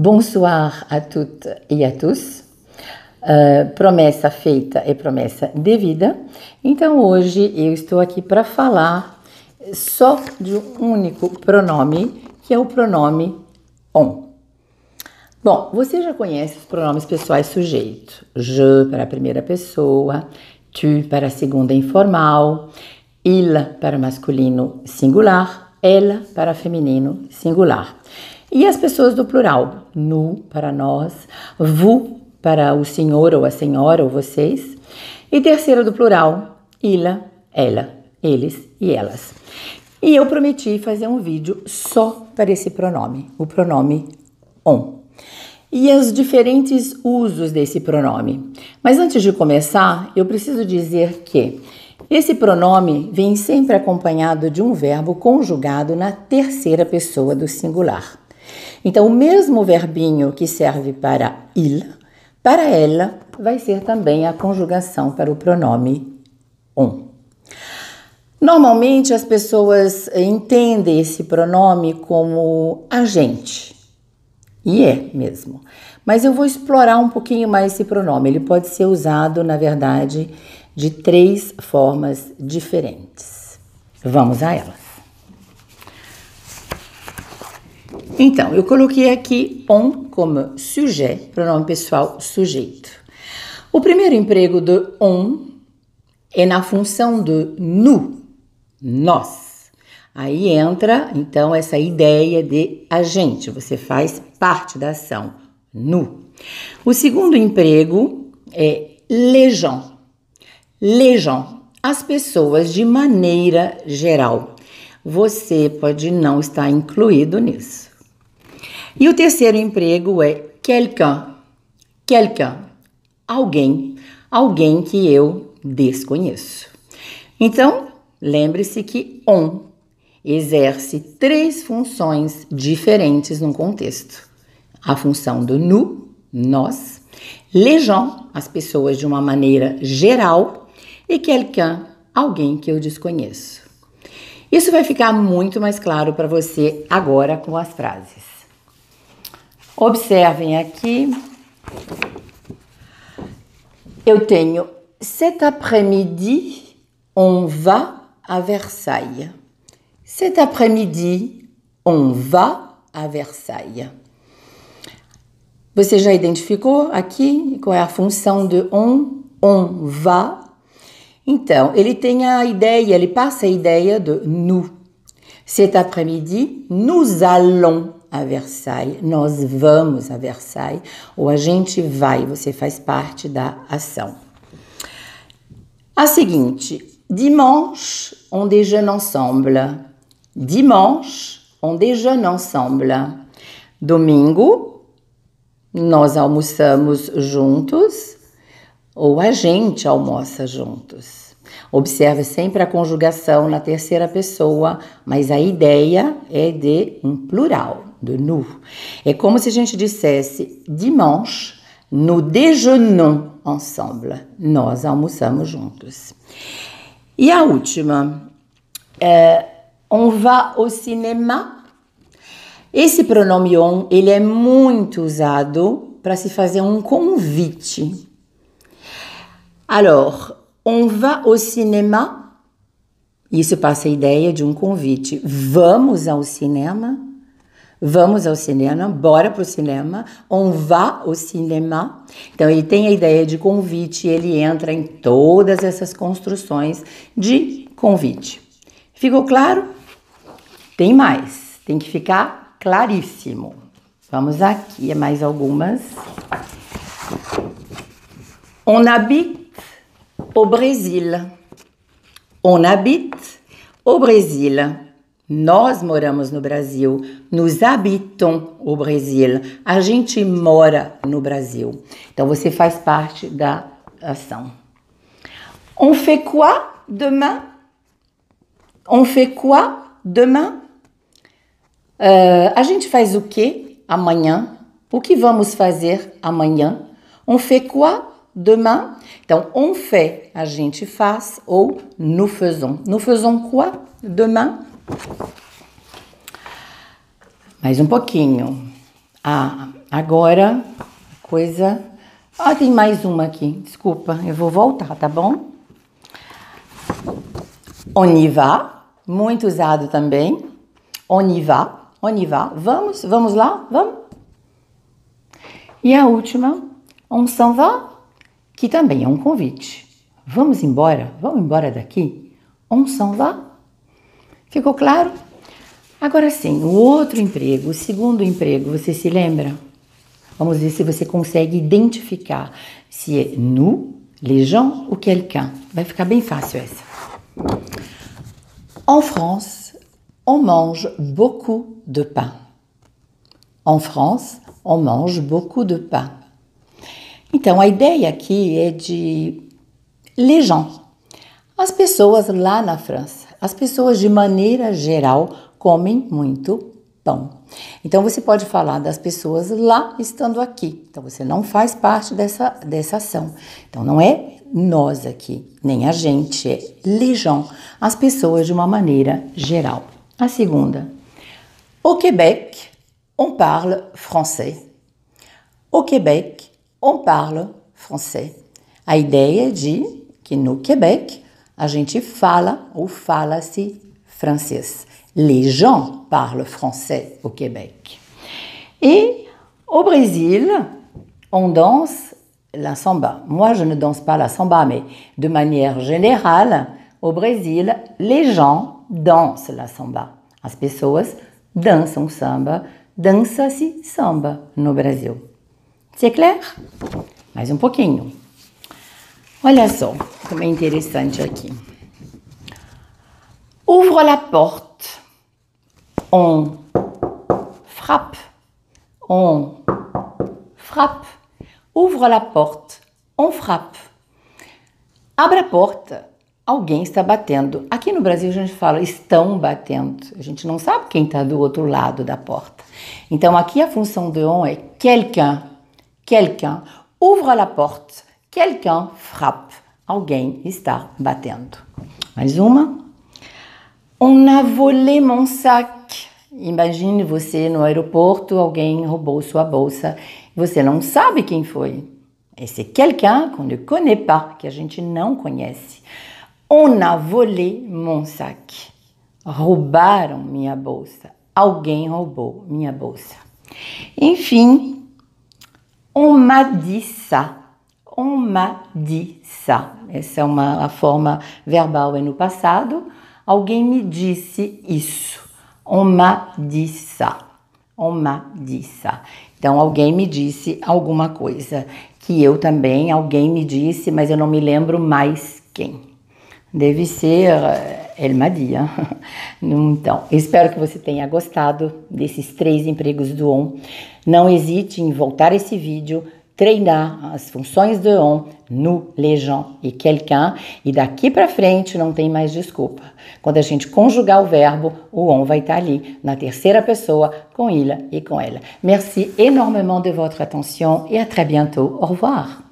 Bonsoir a toutes e a tous. Promessa feita é promessa devida. Então hoje eu estou aqui para falar só de um único pronome, que é o pronome on. Bom, você já conhece os pronomes pessoais sujeito. Je para a primeira pessoa, tu para a segunda informal, il para masculino singular, elle para feminino singular. E as pessoas do plural, nous para nós, vous para o senhor ou a senhora ou vocês. E terceira do plural, il, ela, eles e elas. E eu prometi fazer um vídeo só para esse pronome, o pronome on. E os diferentes usos desse pronome. Mas antes de começar, eu preciso dizer que esse pronome vem sempre acompanhado de um verbo conjugado na terceira pessoa do singular. Então, o mesmo verbinho que serve para il, para ela, vai ser também a conjugação para o pronome on. Normalmente, as pessoas entendem esse pronome como agente. E é mesmo. Mas eu vou explorar um pouquinho mais esse pronome. Ele pode ser usado, na verdade, de 3 formas diferentes. Vamos a elas. Então, eu coloquei aqui on como sujet, pronome pessoal sujeito. O primeiro emprego do on é na função do nous, nós. Aí entra, então, essa ideia de agente, você faz parte da ação, nous. O segundo emprego é les gens. Les gens, as pessoas de maneira geral. Você pode não estar incluído nisso. E o terceiro emprego é quelqu'un. Quelqu'un, alguém que eu desconheço. Então, lembre-se que on exerce 3 funções diferentes num contexto. A função do nous, nós, les gens, as pessoas de uma maneira geral, e quelqu'un, alguém que eu desconheço. Isso vai ficar muito mais claro para você agora com as frases. Observem aqui, eu tenho cet après-midi, on va à Versailles. Cet après-midi, on va à Versailles. Você já identificou aqui qual é a função de on va? Então, ele tem a ideia, ele passa a ideia de nous. Cet après-midi, nous allons a Versailles, nós vamos a Versailles, ou a gente vai, você faz parte da ação. A seguinte, dimanche, on déjeune ensemble. Dimanche, on déjeune ensemble. Domingo, nós almoçamos juntos, ou a gente almoça juntos. Observe sempre a conjugação na terceira pessoa, mas a ideia é de um plural, de nous. É como se a gente dissesse, dimanche, nous déjeunons ensemble. Nós almoçamos juntos. E a última, on va au cinéma. Esse pronome on, ele é muito usado para se fazer um convite. Alors, on va au cinéma. Isso passa a ideia de um convite. Vamos ao cinema? Vamos ao cinema, bora pro cinema. On va au cinéma. Então, ele tem a ideia de convite, ele entra em todas essas construções de convite. Ficou claro? Tem mais, tem que ficar claríssimo. Vamos aqui, mais algumas. On habite au Brésil. On habite au Brésil. Nós moramos no Brasil. Nous habitons au Brésil. A gente mora no Brasil. Então, você faz parte da ação. On fait quoi demain? On fait quoi demain? A gente faz o que amanhã? O que vamos fazer amanhã? On fait quoi demain? Então, on fait, a gente faz, ou nous faisons. Nous faisons quoi demain? Mais um pouquinho. agora, coisa... Ah, tem mais uma aqui, desculpa, eu vou voltar, tá bom? On y va, muito usado também. On y va, vamos lá, vamos. E a última, on s'en va, que também é um convite. Vamos embora daqui? On s'en va? Ficou claro? Agora sim, o outro emprego, o segundo emprego, você se lembra? Vamos ver se você consegue identificar se é nous, les gens ou quelqu'un. Vai ficar bem fácil essa. En France, on mange beaucoup de pain. En France, on mange beaucoup de pain. Então, a ideia aqui é de les gens. As pessoas lá na França, as pessoas de maneira geral comem muito pão. Então, você pode falar das pessoas lá estando aqui. Então, você não faz parte dessa ação. Então, não é nós aqui, nem a gente, é les gens, as pessoas de uma maneira geral. A segunda, au Québec, on parle français. Au Québec, on parle français. A ideia é de que no Québec a gente fala ou fala-se francês. Les gens parlent français au Québec. Et au Brésil, on danse la samba. Moi, je ne danse pas la samba, mais de manière générale, au Brésil, les gens dansent la samba. As pessoas dançam samba, dança-se samba no Brasil. C'est clair? Mais um pouquinho. Olha só como é interessante aqui. Ouvre la porte. On frappe. On frappe. Ouvre la porte. On frappe. Abra a porta. Alguém está batendo. Aqui no Brasil a gente fala estão batendo. A gente não sabe quem está do outro lado da porta. Então aqui a função de on é quelqu'un. Quelqu'un ouvre la porte. Quelqu'un frappe. Alguém está batendo. Mais uma. On a volé mon sac. Imagine você no aeroporto, alguém roubou sua bolsa. Você não sabe quem foi. Esse quelqu'un qu'on ne connaît pas, que a gente não conhece. On a volé mon sac. Roubaram minha bolsa. Alguém roubou minha bolsa. Enfim, on m'a dit ça. On m'a dit ça. Essa é a forma verbal é no passado. Alguém me disse isso. On m'a dit ça. On m'a dit ça. Então, alguém me disse alguma coisa. Que eu também, alguém me disse, mas eu não me lembro mais quem. Deve ser elle m'a dit. Então, espero que você tenha gostado desses 3 empregos do on. Não hesite em voltar esse vídeo, treinar as funções de on, nous, les gens e quelqu'un, e daqui para frente não tem mais desculpa. Quando a gente conjugar o verbo, o on vai estar ali, na terceira pessoa, com il e com ela. Merci énormément de votre attention et à très bientôt. Au revoir.